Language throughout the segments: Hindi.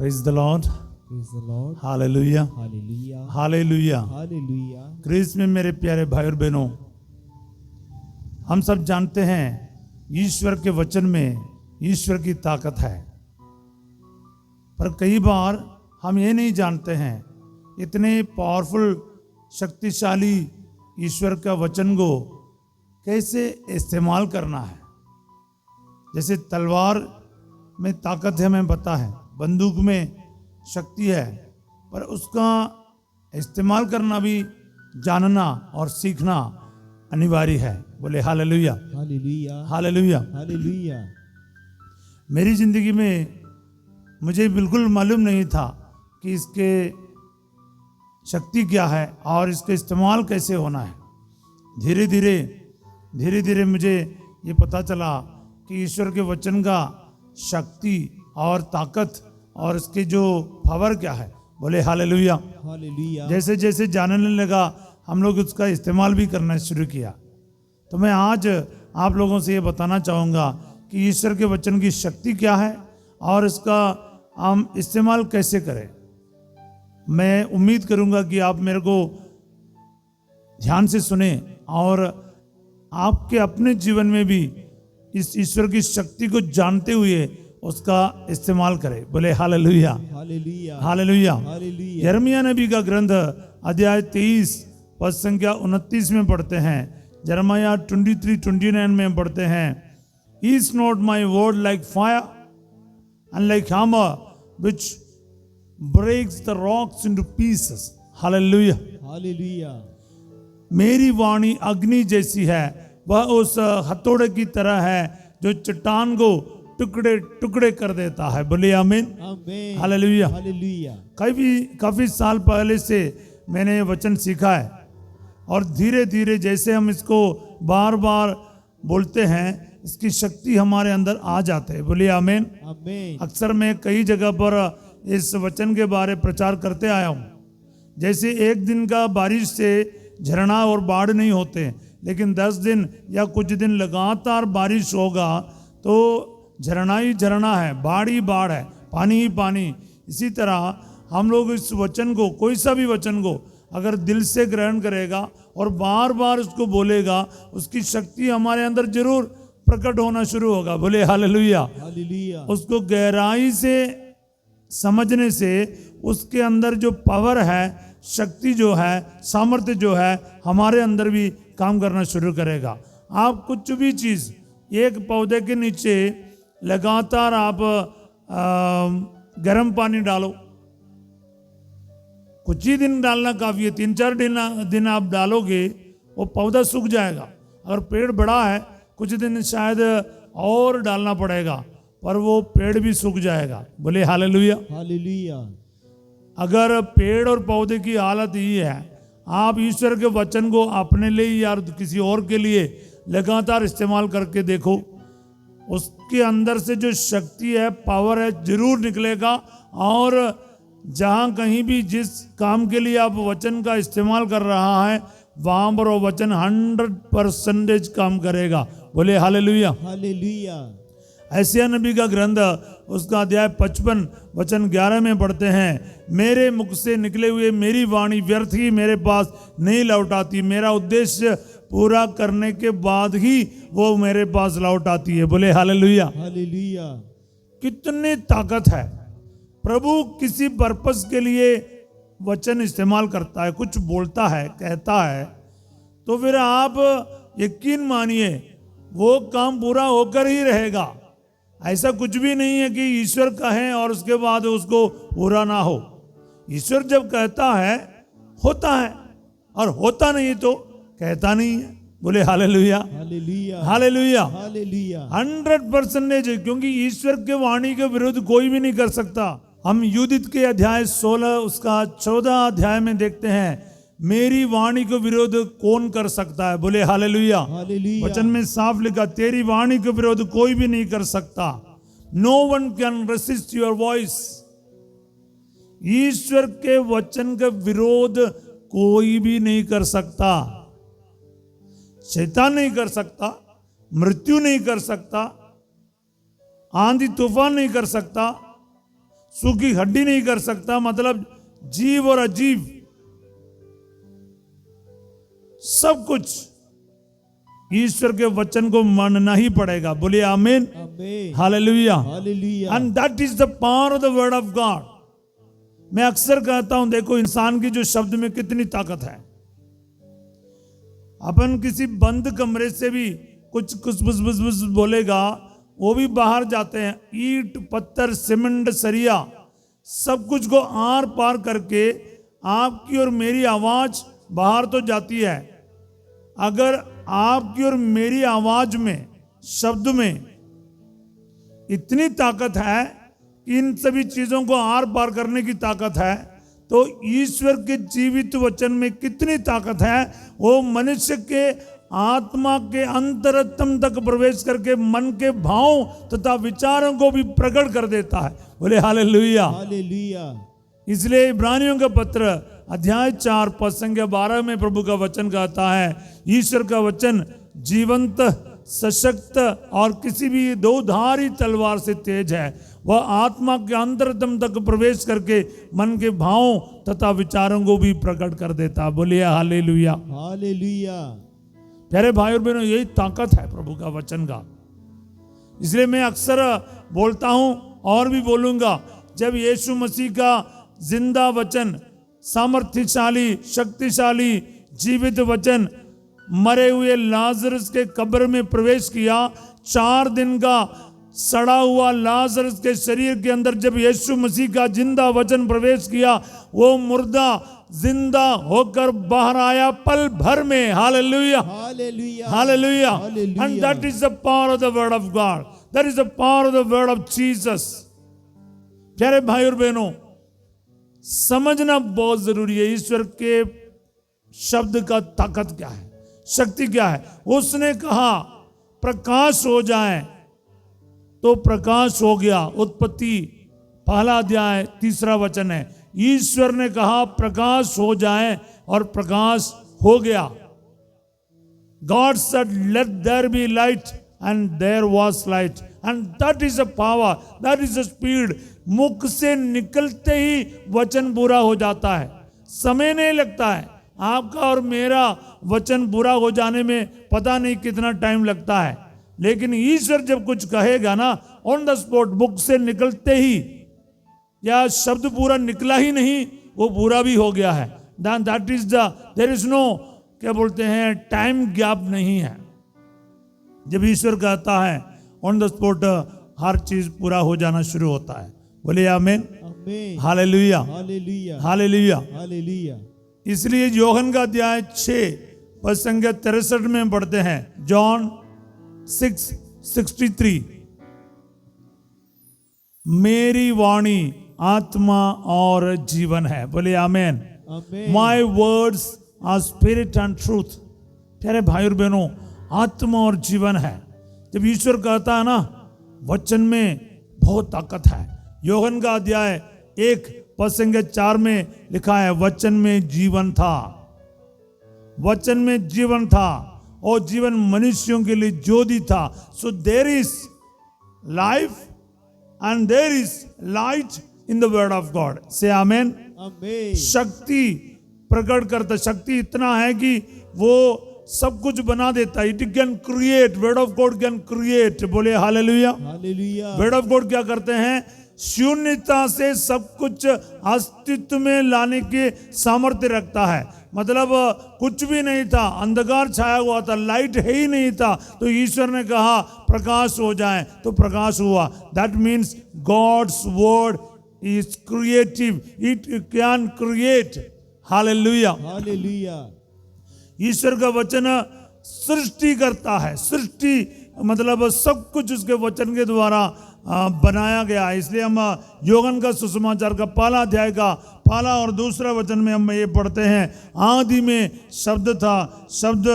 Praise the Lord. Praise the Lord. Hallelujah. Hallelujah. Hallelujah. Hallelujah. क्रिस्त में मेरे प्यारे भाई और बहनों, हम सब जानते हैं ईश्वर के वचन में ईश्वर की ताकत है, पर कई बार हम ये नहीं जानते हैं इतने पावरफुल शक्तिशाली ईश्वर का वचन को कैसे इस्तेमाल करना है। जैसे तलवार में ताकत है, हमें पता है, बंदूक में शक्ति है, पर उसका इस्तेमाल करना भी जानना और सीखना अनिवार्य है। बोले हालेलुया। Hallelujah. हालेलुया। Hallelujah. मेरी जिंदगी में मुझे बिल्कुल मालूम नहीं था कि इसके शक्ति क्या है और इसका इस्तेमाल कैसे होना है। धीरे धीरे मुझे ये पता चला कि ईश्वर के वचन का शक्ति और ताकत और इसके जो पावर क्या है। बोले हालेलुया। Hallelujah. जैसे जैसे जानने लगा हम लोग उसका इस्तेमाल भी करना शुरू किया। तो मैं आज आप लोगों से ये बताना चाहूँगा कि ईश्वर के वचन की शक्ति क्या है और इसका हम इस्तेमाल कैसे करें। मैं उम्मीद करूँगा कि आप मेरे को ध्यान से सुने और आपके अपने जीवन में भी इस ईश्वर की शक्ति को जानते हुए उसका इस्तेमाल करें। बोले हालेलुया। Hallelujah. हालेलुया। Hallelujah. यिर्मयाह नबी का ग्रंथ अध्याय 23 पद संख्या 29 में पढ़ते हैं। यिर्मयाह 23:29 में पढ़ते हैं, Is not my word like fire and like hammer which breaks the rocks into pieces? Hallelujah. Hallelujah. मेरी वाणी अग्नि जैसी है, वह उस हथौड़े की तरह है जो चट्टान को टुकड़े टुकड़े कर देता है। बोले आमीन। Amen. हालेलुया। Hallelujah. काफी साल पहले से मैंने ये वचन सीखा है और धीरे धीरे जैसे हम इसको बार बार बोलते हैं इसकी शक्ति हमारे अंदर आ जाते है। बोलिए आमीन। Amen. अक्सर मैं कई जगह पर इस वचन के बारे प्रचार करते आया हूँ। जैसे एक दिन का बारिश से झरना और बाढ़ नहीं होते, लेकिन 10 दिन या कुछ दिन लगातार बारिश होगा तो झरना ही झरना है, बाढ़ ही बाढ़ है, पानी ही पानी। इसी तरह हम लोग इस वचन को, कोई सा भी वचन को अगर दिल से ग्रहण करेगा और बार बार उसको बोलेगा, उसकी शक्ति हमारे अंदर जरूर प्रकट होना शुरू होगा। बोले हालेलुया। Hallelujah. उसको गहराई से समझने से उसके अंदर जो पावर है, शक्ति जो है, सामर्थ्य जो है, हमारे अंदर भी काम करना शुरू करेगा। आप कुछ भी चीज़ एक पौधे के नीचे लगातार आप गर्म पानी डालो, कुछ ही दिन डालना काफ़ी है, 3-4 दिन आप डालोगे वो पौधा सूख जाएगा। अगर पेड़ बड़ा है कुछ दिन शायद और डालना पड़ेगा, पर वो पेड़ भी सूख जाएगा। बोले हालेलुया। Hallelujah. अगर पेड़ और पौधे की हालत ये है, आप ईश्वर के वचन को अपने लिए या किसी और के लिए लगातार इस्तेमाल करके देखो, उसके अंदर से जो शक्ति है, पावर है, जरूर निकलेगा। और जहाँ कहीं भी जिस काम के लिए आप वचन का इस्तेमाल कर रहा है वहाँ पर वो वचन 100% काम करेगा। बोले हालेलुया। Hallelujah. यशायाह नबी का ग्रंथ उसका अध्याय 55 वचन 11 में पढ़ते हैं, मेरे मुख से निकले हुए मेरी वाणी व्यर्थ ही मेरे पास नहीं लौट आती, मेरा उद्देश्य पूरा करने के बाद ही वो मेरे पास लौट आती है। बोले हालेलुया। Hallelujah. कितनी ताकत है। प्रभु किसी पर्पस के लिए वचन इस्तेमाल करता है, कुछ बोलता है, कहता है, तो फिर आप यकीन मानिए वो काम पूरा होकर ही रहेगा। ऐसा कुछ भी नहीं है कि ईश्वर कहे और उसके बाद उसको पूरा ना हो। ईश्वर जब कहता है होता है, और होता नहीं तो कहता नहीं है। बोले हालेलुया। Hallelujah. हालेलुया। Hallelujah. 100%, क्योंकि ईश्वर के वाणी के विरुद्ध कोई भी नहीं कर सकता। हम युदित के अध्याय 16 उसका 14 अध्याय में देखते हैं, मेरी वाणी के विरोध कौन कर सकता है। बोले हालेलुया। Hallelujah. वचन में साफ लिखा, तेरी वाणी के विरोध कोई भी नहीं कर सकता। No one can resist your voice. ईश्वर के वचन का विरोध कोई भी नहीं कर सकता। शैतान नहीं कर सकता, मृत्यु नहीं कर सकता, आंधी तूफान नहीं कर सकता, सूखी हड्डी नहीं कर सकता, मतलब जीव और अजीव सब कुछ ईश्वर के वचन को मानना ही पड़ेगा। बोलिए आमीन, आमीन, hallelujah. Hallelujah. And that is the power of the word of God. मैं अक्सर कहता हूं, देखो इंसान की जो शब्द में कितनी ताकत है। अपन किसी बंद कमरे से भी कुछ कुछ बुस बुस बुस बोलेगा, वो भी बाहर जाते हैं। ईंट पत्थर सीमेंट सरिया सब कुछ को आर पार करके आपकी और मेरी आवाज बाहर तो जाती है। अगर आपकी और मेरी आवाज में, शब्द में इतनी ताकत है कि इन सभी चीजों को आर पार करने की ताकत है, तो ईश्वर के जीवित वचन में कितनी ताकत है। वो मनुष्य के आत्मा के अंतरतम तक प्रवेश करके मन के भाव तथा विचारों को भी प्रकट कर देता है। बोले हालेलुया, हालेलुया। इसलिए इब्रानियों का पत्र अध्याय 4 पद संख्या 12 में प्रभु का वचन कहता है, ईश्वर का वचन जीवंत सशक्त और किसी भी दोधारी तलवार से तेज है। वह आत्मा के अंतरतम तक प्रवेश करके मन के भावों तथा विचारों को भी प्रकट कर देता। बोलिए हालेलुया, हालेलुया। प्यारे भाई और बहनों, यही ताकत है प्रभु का वचन का। इसलिए मैं अक्सर बोलता हूं और भी बोलूंगा, जब यीशु मसीह का जिंदा वचन, सामर्थ्यशाली शक्तिशाली जीवित वचन मरे हुए लाजरस के कब्र में प्रवेश किया, 4 दिन का सड़ा हुआ लाजरस के शरीर के अंदर जब यीशु मसीह का जिंदा वचन प्रवेश किया, वो मुर्दा जिंदा होकर बाहर आया पल भर में। Hallelujah, hallelujah, hallelujah. Hallelujah. And that is the power of the word of God, that is the power of the word of Jesus. प्यारे भाई और बहनों, समझना बहुत जरूरी है ईश्वर के शब्द का ताकत क्या है, शक्ति क्या है। उसने कहा प्रकाश हो जाए तो प्रकाश हो गया। उत्पत्ति 1 अध्याय 3 वचन है। ईश्वर ने कहा प्रकाश हो जाए और प्रकाश हो गया। God said let there be light and there was light, and that is a power, that is a speed। मुख से निकलते ही वचन पूरा हो जाता है, समय नहीं लगता है। आपका और मेरा वचन पूरा हो जाने में पता नहीं कितना टाइम लगता है, लेकिन ईश्वर जब कुछ कहेगा ना, ऑन द स्पॉट, मुख से निकलते ही, या शब्द पूरा निकला ही नहीं, वो पूरा भी हो गया है। That is the, there is no, क्या बोलते हैं, टाइम गैप नहीं है। जब ईश्वर कहता है ऑन द स्पॉट हर चीज पूरा हो जाना शुरू होता है। बोलिए आमीन, आमीन, हालेलुया, हालेलुया, हालेलुया। हालेलुया। इसलिए योहन का अध्याय 6 पद संख्या 63 में पढ़ते हैं, जॉन 6:63, मेरी वाणी आत्मा और जीवन है। बोले आमेन, आमीन। My words are spirit and truth. प्यारे भाई और बहनों, आत्मा और जीवन है। जब ईश्वर कहता है ना, वचन में बहुत ताकत है। योहन का अध्याय 1 पद संख्या 4 में लिखा है, वचन में जीवन था, वचन में जीवन था और जीवन मनुष्यों के लिए ज्योति था। So there is life and there is light in the word of God. Say amen. आमीन। शक्ति प्रकट करता, शक्ति इतना है कि वो सब कुछ बना देता है। It can create, word of God can create. बोले hallelujah, hallelujah. Word of God क्या करते हैं, शून्यता से सब कुछ अस्तित्व में लाने के सामर्थ्य रखता है। मतलब कुछ भी नहीं था, अंधकार छाया हुआ था, लाइट है ही नहीं था, तो ईश्वर ने कहा प्रकाश हो जाए, तो प्रकाश हुआ। That means God's word is creative, it can create. Hallelujah, hallelujah. ईश्वर का वचन सृष्टि करता है। सृष्टि मतलब सब कुछ उसके वचन के द्वारा बनाया गया है। इसलिए हम योहन का सुसमाचार का 1 अध्याय का 1 और 2 वचन में हम ये पढ़ते हैं, आदि में शब्द था, शब्द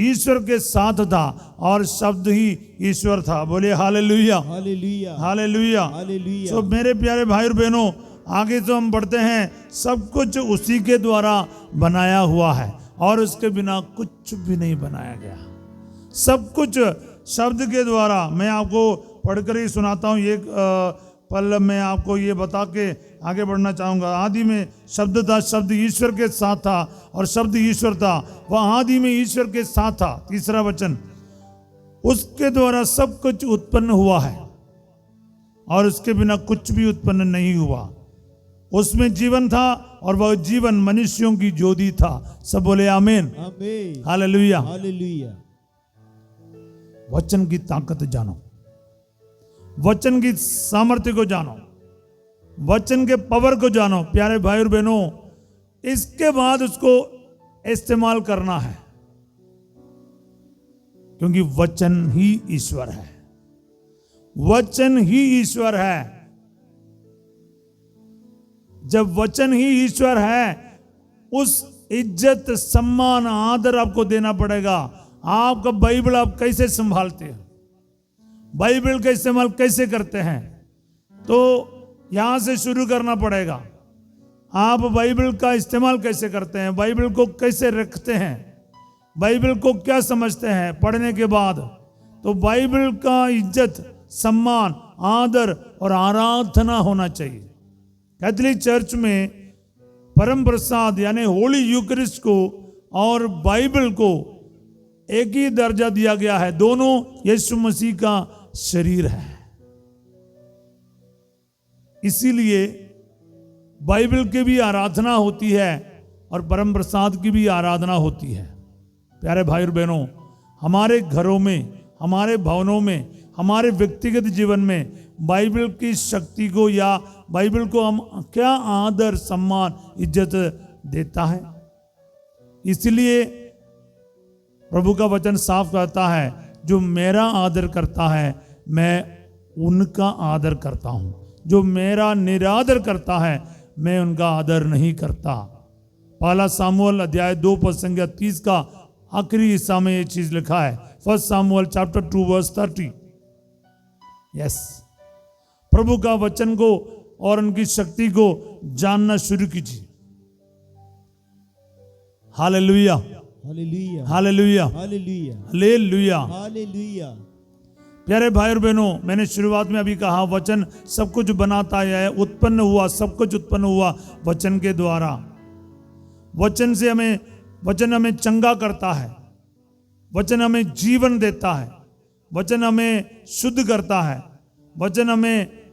ईश्वर के साथ था और शब्द ही ईश्वर था। बोलिए हालेलुया, हालेलुया, हालेलुया। हालेलुया। तो मेरे प्यारे भाई और बहनों, आगे तो हम पढ़ते हैं, सब कुछ उसी के द्वारा बनाया हुआ है और उसके बिना कुछ भी नहीं बनाया गया। सब कुछ शब्द के द्वारा। मैं आपको पढ़कर ही सुनाता हूँ। ये पहले मैं आपको ये बता के आगे बढ़ना चाहूँगा। आदि में शब्द था, शब्द ईश्वर के साथ था और शब्द ईश्वर था। वह आदि में ईश्वर के साथ था। तीसरा वचन, उसके द्वारा सब कुछ उत्पन्न हुआ है और उसके बिना कुछ भी उत्पन्न नहीं हुआ। उसमें जीवन था और वह जीवन मनुष्यों की ज्योति था। सब बोले आमीन, आमीन, हालेलुया। हालेलुया। वचन की ताकत जानो, वचन की सामर्थ्य को जानो, वचन के पावर को जानो प्यारे भाई और बहनों। इसके बाद उसको इस्तेमाल करना है, क्योंकि वचन ही ईश्वर है। वचन ही ईश्वर है। जब वचन ही ईश्वर है, उस इज्जत, सम्मान, आदर आपको देना पड़ेगा। आपका बाइबल आप कैसे संभालते हैं, बाइबल का इस्तेमाल कैसे करते हैं, तो यहां से शुरू करना पड़ेगा। आप बाइबल का इस्तेमाल कैसे करते हैं, बाइबल को कैसे रखते हैं, बाइबल को क्या समझते हैं पढ़ने के बाद। तो बाइबल का इज्जत, सम्मान, आदर और आराधना होना चाहिए। कैथोलिक चर्च में परम प्रसाद यानी होली यूकरिस्ट को और बाइबल को एक ही दर्जा दिया गया है। दोनों यीशु मसीह का शरीर है। इसीलिए बाइबल की भी आराधना होती है और परम प्रसाद की भी आराधना होती है। प्यारे भाई और बहनों, हमारे घरों में, हमारे भवनों में, हमारे व्यक्तिगत जीवन में बाइबल की शक्ति को या बाइबल को हम क्या आदर, सम्मान, इज्जत देता है। इसलिए प्रभु का वचन साफ कहता है, जो मेरा आदर करता है मैं उनका आदर करता हूं, जो मेरा निरादर करता है मैं उनका आदर नहीं करता। पहला सामुएल अध्याय 2 पद संख्या 30 का आखिरी हिस्सा में ये चीज लिखा है। First Samuel chapter 2 verse 30। Yes, प्रभु का वचन को और उनकी शक्ति को जानना शुरू कीजिए। Hallelujah, hallelujah, hallelujah, hallelujah, hallelujah. Hallelujah. प्यारे भाई और बहनों, मैंने शुरुआत में अभी कहा वचन सब कुछ बनाता है, उत्पन्न हुआ, सब कुछ उत्पन्न हुआ वचन के द्वारा। वचन हमें चंगा करता है, वचन हमें जीवन देता है, वचन हमें शुद्ध करता है, वचन हमें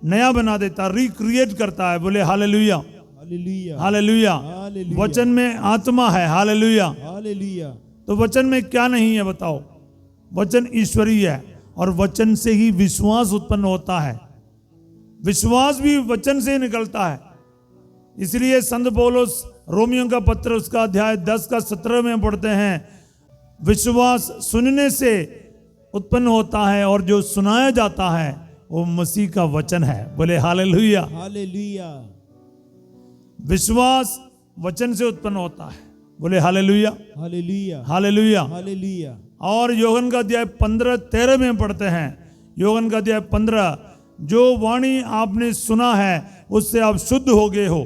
नया बना देता है, रिक्रिएट करता है। बोले हालेलुया, हालेलुया, हालेलुया। हालेलुया। वचन में आत्मा है। हालेलुया। हालेलुया। तो वचन में क्या नहीं है बताओ? वचन ईश्वरीय है और वचन से ही विश्वास उत्पन्न होता है। विश्वास भी वचन से ही निकलता है। इसलिए संत पौलुस रोमियो का पत्र उसका अध्याय 10 का 17 में पढ़ते हैं, विश्वास सुनने से उत्पन्न होता है और जो सुनाया जाता है वो मसीह का वचन है। बोले हालेलुया। हालेलुया। विश्वास वचन से उत्पन्न होता है। बोले हालेलुया, हालेलुया, हालेलुया। हालेलुया। और योहन का अध्याय 15-13 में पढ़ते हैं, योहन का अध्याय 15, जो वाणी आपने सुना है उससे आप शुद्ध हो गए हो।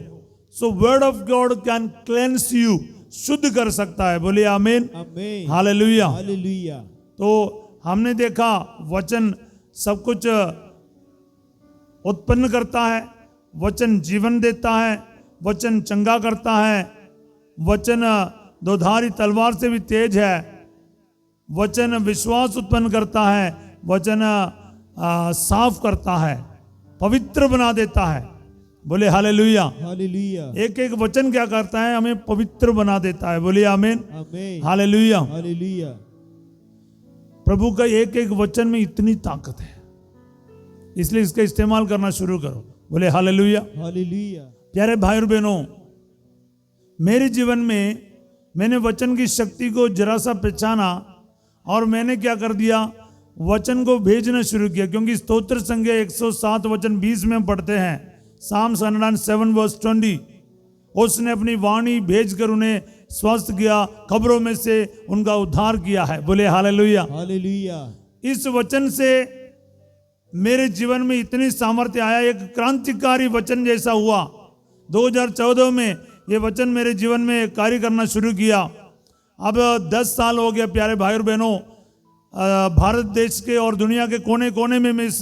So word of God can cleanse you, शुद्ध कर सकता है। बोलिए आमीन, आमीन, हालेलुया। हालेलुया। तो हमने देखा वचन सब कुछ उत्पन्न करता है, वचन जीवन देता है, वचन चंगा करता है, वचन दोधारी तलवार से भी तेज है, वचन विश्वास उत्पन्न करता है, वचन साफ करता है, पवित्र बना देता है। बोले हालेलुया, हालेलुया। एक एक वचन क्या करता है? हमें पवित्र बना देता है। बोलिए आमीन, आमीन, हालेलुया। हालेलुया। प्रभु का एक एक वचन में इतनी ताकत है, इसलिए इसका इस्तेमाल करना शुरू करो। बोले हालेलुया। हालेलुया। प्यारे भाई और बहनों, मेरे जीवन में मैंने वचन की शक्ति को जरा सा पहचाना और मैंने क्या कर दिया? वचन को भेजना शुरू किया। क्योंकि स्तोत्र संख्या 107 वचन 20 में पढ़ते हैं, साम्स 107 वर्स 20, उसने अपनी वाणी भेजकर उन्हें स्वस्थ किया, खबरों में से उनका उद्धार किया है। बोले हालेलुया। हालेलुया। इस वचन से मेरे जीवन में इतनी सामर्थ्य आया, एक क्रांतिकारी वचन जैसा हुआ। 2014 में ये वचन मेरे जीवन में कार्य करना शुरू किया। अब 10 साल हो गया प्यारे भाई और बहनों। भारत देश के और दुनिया के कोने कोने में मैं इस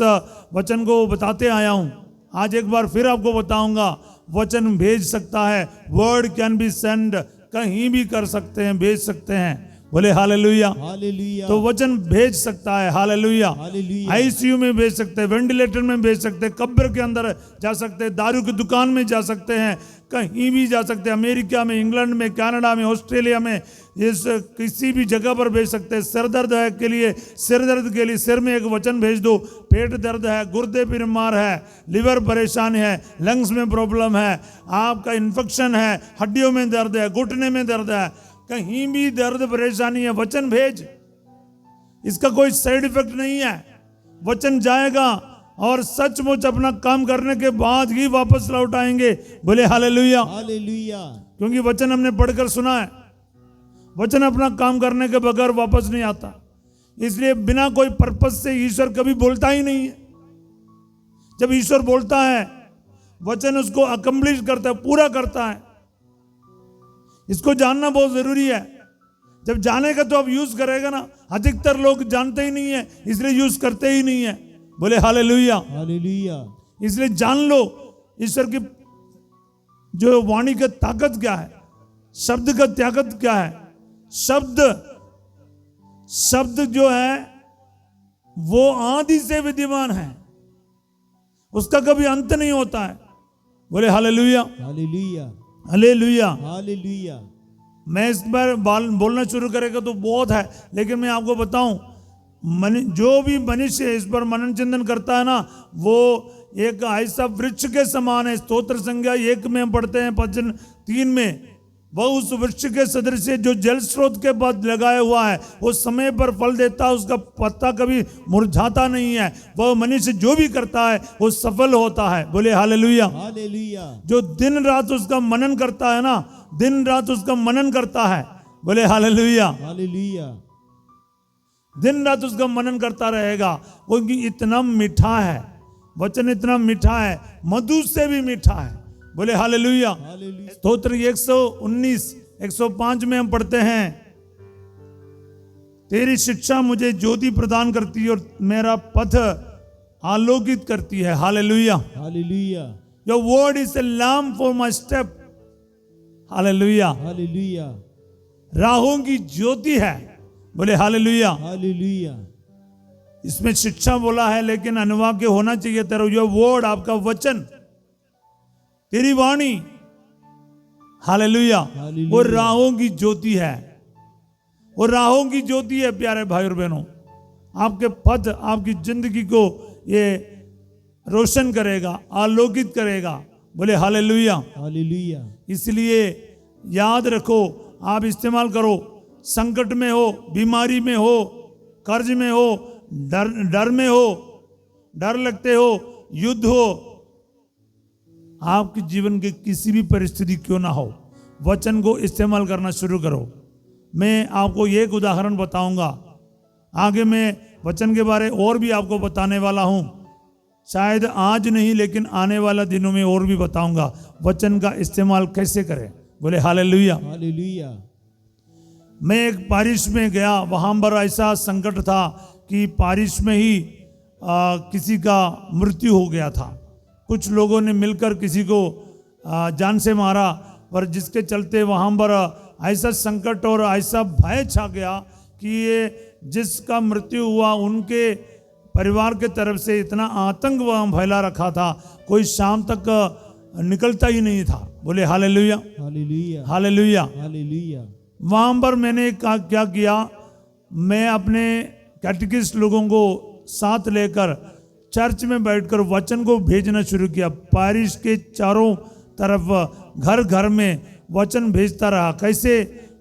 वचन को बताते आया हूँ। आज एक बार फिर आपको बताऊंगा, वचन भेज सकता है। वर्ड कैन बी सेंड, कहीं भी कर सकते हैं, भेज सकते हैं। बोले हालेलुया। हालेलुया। तो वचन भेज सकता है। हालेलुया। हालेलुया। आईसीयू में भेज सकते हैं, वेंटिलेटर में भेज सकते हैं, कब्र के अंदर जा सकते हैं, दारू की दुकान में जा सकते हैं, कहीं भी जा सकते हैं। अमेरिका में, इंग्लैंड में, कनाडा में, ऑस्ट्रेलिया में, इस किसी भी जगह पर भेज सकते हैं। सिर दर्द है के लिए, सिर दर्द के लिए सिर में एक वचन भेज दो। पेट दर्द है, गुर्दे बीमार है, लिवर परेशान है, लंग्स में प्रॉब्लम है, आपका इन्फेक्शन है, हड्डियों में दर्द है, घुटने में दर्द है, कहीं भी दर्द परेशानी है, वचन भेज। इसका कोई साइड इफेक्ट नहीं है। वचन जाएगा और सचमुच अपना काम करने के बाद ही वापस लौट आएंगे। बोले हालेलुया। हालेलुया। क्योंकि वचन हमने पढ़कर सुना है, वचन अपना काम करने के बगैर वापस नहीं आता। इसलिए बिना कोई पर्पस से ईश्वर कभी बोलता ही नहीं है। जब ईश्वर बोलता है, वचन उसको अकम्प्लिश करता है, पूरा करता है। इसको जानना बहुत जरूरी है। जब जानेगा तो अब यूज करेगा ना। अधिकतर लोग जानते ही नहीं है, इसलिए यूज करते ही नहीं है। बोले हालेलुया। हालेलुया। इसलिए जान लो ईश्वर की जो वाणी की ताकत क्या है, शब्द का ताकत क्या है। शब्द जो है वो आदि से विद्यमान है, उसका कभी अंत नहीं होता है। बोले हालेलुया। हालेलुया। हालेलुया। हालेलुया। मैं इस बार बोलना शुरू करेगा तो बहुत है, लेकिन मैं आपको बताऊं, जो भी मनुष्य इस पर मनन चिंतन करता है ना, वो एक ऐसा वृक्ष के समान है। स्तोत्र संज्ञा 1 में हम पढ़ते हैं, वचन 3 में, वह उस वृक्ष के सदृश है जो जल स्रोत के पास लगाया हुआ है, वो समय पर फल देता है, उसका पत्ता कभी मुरझाता नहीं है। वह मनुष्य जो भी करता है वो सफल होता है। बोले हालेलुया। हालेलुया। जो दिन रात उसका मनन करता है ना, दिन रात उसका मनन करता है। बोले हालेलुया। हालेलुया। दिन रात उसका मनन करता रहेगा, क्योंकि इतना मीठा है वचन, इतना मीठा है, मधु से भी मीठा है। बोले हालेलुया। हालेलुया। स्तोत्र 119 105 में हम पढ़ते हैं, तेरी शिक्षा मुझे ज्योति प्रदान करती है और मेरा पथ आलोकित करती है। Hallelujah. Hallelujah. Your word is a lamp for my step. Hallelujah. Hallelujah. राहों की ज्योति है। बोले हालेलुया। हालेलुया। इसमें शिक्षा बोला है, लेकिन अनुवाद के होना चाहिए तेरा योर वर्ड, आपका वचन, तेरी वाणी। हालेलुया। वो राहों की ज्योति है, वो राहों की ज्योति है। प्यारे भाई और बहनों, आपके पथ, आपकी जिंदगी को ये रोशन करेगा, आलोकित करेगा। बोले हालेलुया। हालेलुया। इसलिए याद रखो, आप इस्तेमाल करो। संकट में हो, बीमारी में हो, कर्ज में हो, डर में हो, डर लगते हो, युद्ध हो, आपके जीवन के किसी भी परिस्थिति क्यों ना हो, वचन को इस्तेमाल करना शुरू करो। मैं आपको एक उदाहरण बताऊंगा, आगे मैं वचन के बारे और भी आपको बताने वाला हूं। शायद आज नहीं, लेकिन आने वाला दिनों में और भी बताऊंगा वचन का इस्तेमाल कैसे करें। बोले हालेलुया। हालेलुया। मैं एक पारिश में गया, वहां पर ऐसा संकट था कि पारिश में ही किसी का मृत्यु हो गया था। कुछ लोगों ने मिलकर किसी को जान से मारा, और जिसके चलते वहां पर ऐसा संकट और ऐसा भय छा गया कि ये जिसका मृत्यु हुआ उनके परिवार के तरफ से इतना आतंक वहां फैला रखा था, कोई शाम तक निकलता ही नहीं था। बोले हालेलुया। हालेलुया। हालेलुया। हालेलुया। वहां पर मैंने क्या किया, मैं अपने कैटेकिस्ट लोगों को साथ लेकर चर्च में बैठकर वचन को भेजना शुरू किया। पारिश के चारों तरफ घर घर में वचन भेजता रहा। कैसे?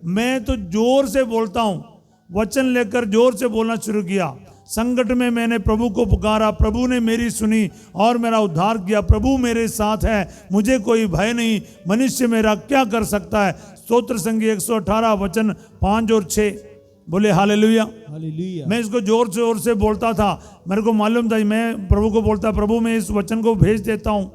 मैं तो जोर से बोलता हूं, वचन लेकर जोर से बोलना शुरू किया। संकट में मैंने प्रभु को पुकारा, प्रभु ने मेरी सुनी और मेरा उद्धार किया। प्रभु मेरे साथ है, मुझे कोई भय नहीं, मनुष्य मेरा क्या कर सकता है। स्तोत्र संगीत 118 वचन 5 और 6। बोले हालेलुया। हालेलुया। मैं इसको जोर से बोलता था। मेरे को मालूम था, मैं प्रभु को बोलता, प्रभु मैं इस वचन को भेज देता हूं।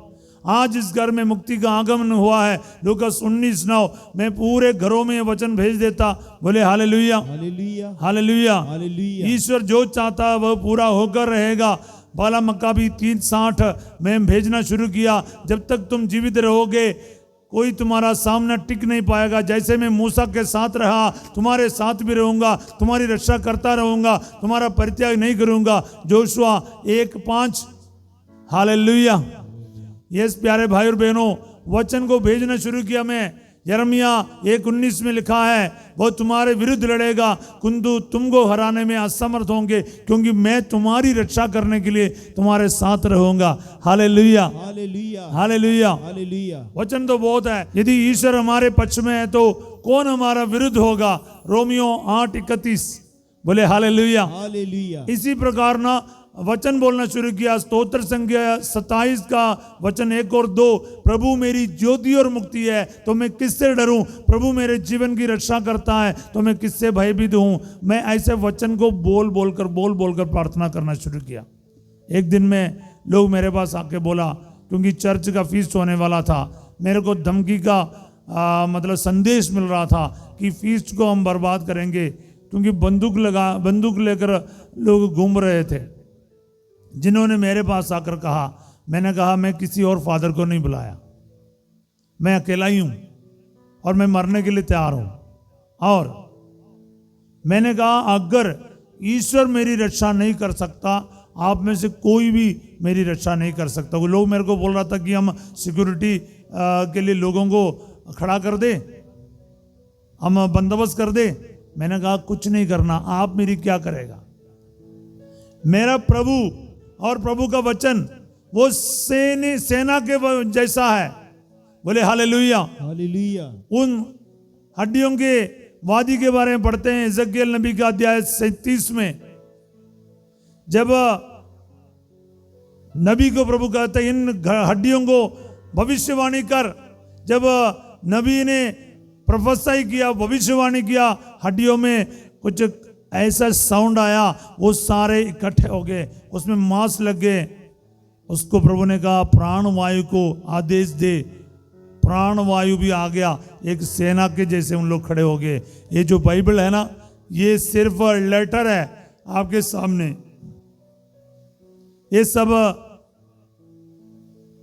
आज इस घर में मुक्ति का आगमन हुआ है। लूकास 19:9। मैं पूरे घरों में वचन भेज देता। बोले हालेलुया। हालेलुया। हालेलुया। हालेलुया। ईश्वर जो चाहता है वह पूरा होकर रहेगा। बाला मक्काबी 3:60 में भेजना शुरू किया, जब तक तुम जीवित रहोगे कोई तुम्हारा सामना टिक नहीं पाएगा। जैसे मैं मूसा के साथ रहा, तुम्हारे साथ भी रहूंगा, तुम्हारी रक्षा करता रहूंगा, तुम्हारा परित्याग नहीं करूंगा। जोशुआ 1:5। हालेलुया। यस प्यारे भाई और बहनों, वचन को भेजना शुरू किया मैं। यिर्मयाह 1:19 में लिखा है, वो तुम्हारे विरुद्ध लड़ेगा किंतु तुमको हराने में असमर्थ होंगे, क्योंकि मैं तुम्हारी रक्षा करने के लिए तुम्हारे साथ रहूंगा। Hallelujah, hallelujah, hallelujah. हालेलुया। वचन तो बहुत है। यदि ईश्वर हमारे पक्ष में है तो कौन हमारा विरुद्ध होगा। रोमियो 8:31 बोले हालेलुया। हालेलुया। इसी प्रकार ना वचन बोलना शुरू किया। स्तोत्र संख्या 27 का वचन 1 और 2, प्रभु मेरी ज्योति और मुक्ति है तो मैं किससे डरूं, प्रभु मेरे जीवन की रक्षा करता है तो मैं किससे भयभीत हूं। मैं ऐसे वचन को बोल बोलकर प्रार्थना करना शुरू किया। एक दिन में लोग मेरे पास आके बोला, क्योंकि चर्च का फीस्ट होने वाला था, मेरे को धमकी का मतलब संदेश मिल रहा था कि फीस्ट को हम बर्बाद करेंगे, क्योंकि बंदूक लेकर लोग घूम रहे थे। जिन्होंने मेरे पास आकर कहा, मैंने कहा मैं किसी और फादर को नहीं बुलाया, मैं अकेला ही हूं और मैं मरने के लिए तैयार हूं। और मैंने कहा अगर ईश्वर मेरी रक्षा नहीं कर सकता, आप में से कोई भी मेरी रक्षा नहीं कर सकता। वो लोग मेरे को बोल रहा था कि हम सिक्योरिटी के लिए लोगों को खड़ा कर दे, हम बंदोबस्त कर दे। मैंने कहा कुछ नहीं करना, आप मेरी क्या करेगा। मेरा प्रभु और प्रभु का वचन वो सेना के जैसा है। बोले हालेलुया, हालेलुया। उन हड्डियों के वादी के बारे में पढ़ते हैं यिर्मयाह नबी का अध्याय 37 में, जब नबी को प्रभु कहते हैं इन हड्डियों को भविष्यवाणी कर। जब नबी ने प्रोफेसाई किया, भविष्यवाणी किया, हड्डियों में कुछ ऐसा साउंड आया, वो सारे इकट्ठे हो गए, उसमें मांस लग गए। उसको प्रभु ने कहा प्राण वायु को आदेश दे। प्राण वायु भी आ गया, एक सेना के जैसे उन लोग खड़े हो गए। ये जो बाइबल है ना, ये सिर्फ लेटर है आपके सामने। ये सब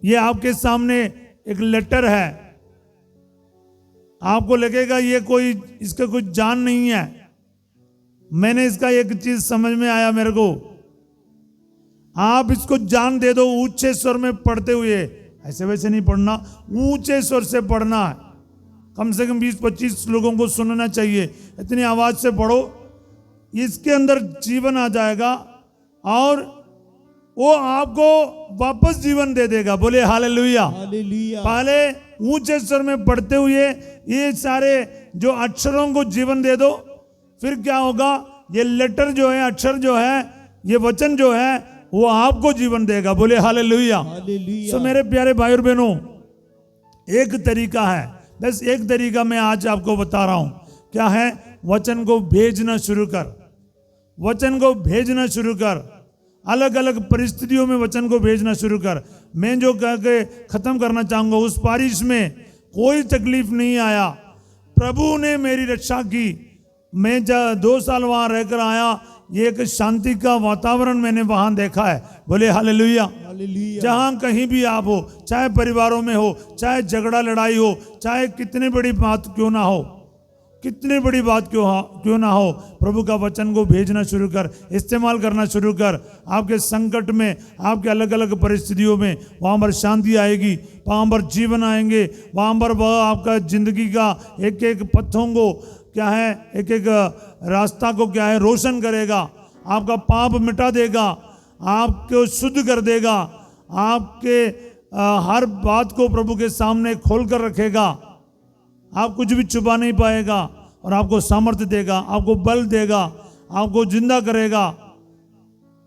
ये आपके सामने एक लेटर है। आपको लगेगा ये कोई, इसका कुछ जान नहीं है। मैंने इसका एक चीज समझ में आया मेरे को, आप इसको जान दे दो ऊंचे स्वर में पढ़ते हुए, ऐसे वैसे नहीं पढ़ना, ऊंचे स्वर से पढ़ना है। कम से कम 20-25 लोगों को सुनना चाहिए, इतनी आवाज से पढ़ो, इसके अंदर जीवन आ जाएगा और वो आपको वापस जीवन दे देगा। बोले हालेलुया, हालेलुया। पहले ऊंचे स्वर में पढ़ते हुए ये सारे जो अक्षरों को जीवन दे दो, फिर क्या होगा, ये लेटर जो है, अक्षर जो है, ये वचन जो है, वो आपको जीवन देगा। बोले हालेलुया। हालेलुया। सो मेरे प्यारे भाई और बहनों, एक तरीका है, बस एक तरीका मैं आज आपको बता रहा हूं। क्या है? वचन को भेजना शुरू कर। वचन को भेजना शुरू कर। अलग अलग परिस्थितियों में वचन को भेजना शुरू कर। मैं जो कह के खत्म करना चाहूंगा, उस बारिश में कोई तकलीफ नहीं आया, प्रभु ने मेरी रक्षा की। मैं 2 साल वहां रहकर आया, ये एक शांति का वातावरण मैंने वहां देखा है। बोले हालेलुया। हालेलुया। जहां कहीं भी आप हो, चाहे परिवारों में हो, चाहे झगड़ा लड़ाई हो, चाहे कितनी बड़ी बात क्यों ना हो, कितनी बड़ी बात क्यों ना हो, प्रभु का वचन को भेजना शुरू कर, इस्तेमाल करना शुरू कर। आपके संकट में, आपके अलग अलग परिस्थितियों में वहाँ पर शांति आएगी, वहाँ पर जीवन आएंगे, वहाँ पर वह आपका जिंदगी का एक एक पथों को क्या है, एक एक रास्ता को क्या है, रोशन करेगा। आपका पाप मिटा देगा, आपको शुद्ध कर देगा, आपके हर बात को प्रभु के सामने खोल कर रखेगा। आप कुछ भी छुपा नहीं पाएगा और आपको सामर्थ्य देगा, आपको बल देगा, आपको जिंदा करेगा।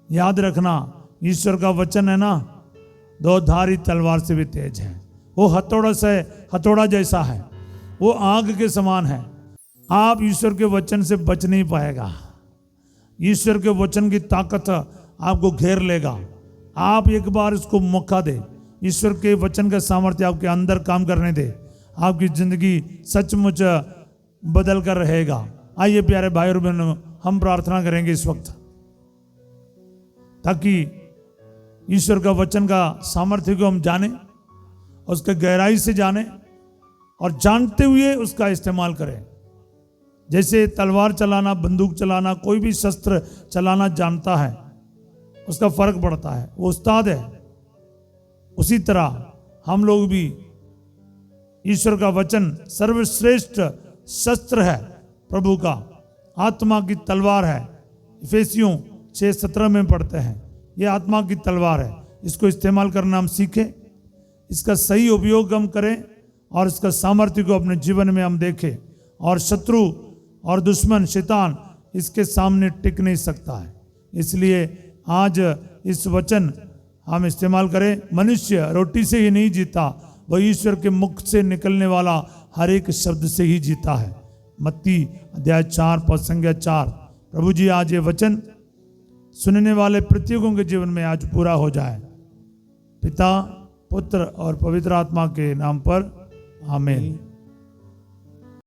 याद रखना, ईश्वर का वचन है ना, 2 धारी तलवार से भी तेज है। वो हथौड़ा जैसा है, वो आग के समान है। आप ईश्वर के वचन से बच नहीं पाएगा। ईश्वर के वचन की ताकत आपको घेर लेगा। आप एक बार इसको मौका दे, ईश्वर के वचन का सामर्थ्य आपके अंदर काम करने दे, आपकी जिंदगी सचमुच बदल कर रहेगा। आइए प्यारे भाई और बहनों, हम प्रार्थना करेंगे इस वक्त, ताकि ईश्वर का वचन का सामर्थ्य को हम जाने, उसके गहराई से जाने और जानते हुए उसका इस्तेमाल करें। जैसे तलवार चलाना, बंदूक चलाना, कोई भी शस्त्र चलाना जानता है, उसका फर्क पड़ता है, वो उस्ताद है। उसी तरह हम लोग भी ईश्वर का वचन सर्वश्रेष्ठ शस्त्र है, प्रभु का आत्मा की तलवार है। इफिसियों 6:17 में पढ़ते हैं, ये आत्मा की तलवार है। इसको इस्तेमाल करना हम सीखें, इसका सही उपयोग हम करें और इसका सामर्थ्य को अपने जीवन में हम देखें। और शत्रु और दुश्मन शैतान इसके सामने टिक नहीं सकता है। इसलिए आज इस वचन हम इस्तेमाल करें। मनुष्य रोटी से ही नहीं जीता, वह ईश्वर के मुख से निकलने वाला हर एक शब्द से ही जीता है। मत्ती अध्याय 4 पद संख्या 4। प्रभु जी आज ये वचन सुनने वाले प्रत्येकों के जीवन में आज पूरा हो जाए। पिता, पुत्र और पवित्र आत्मा के नाम पर आमीन।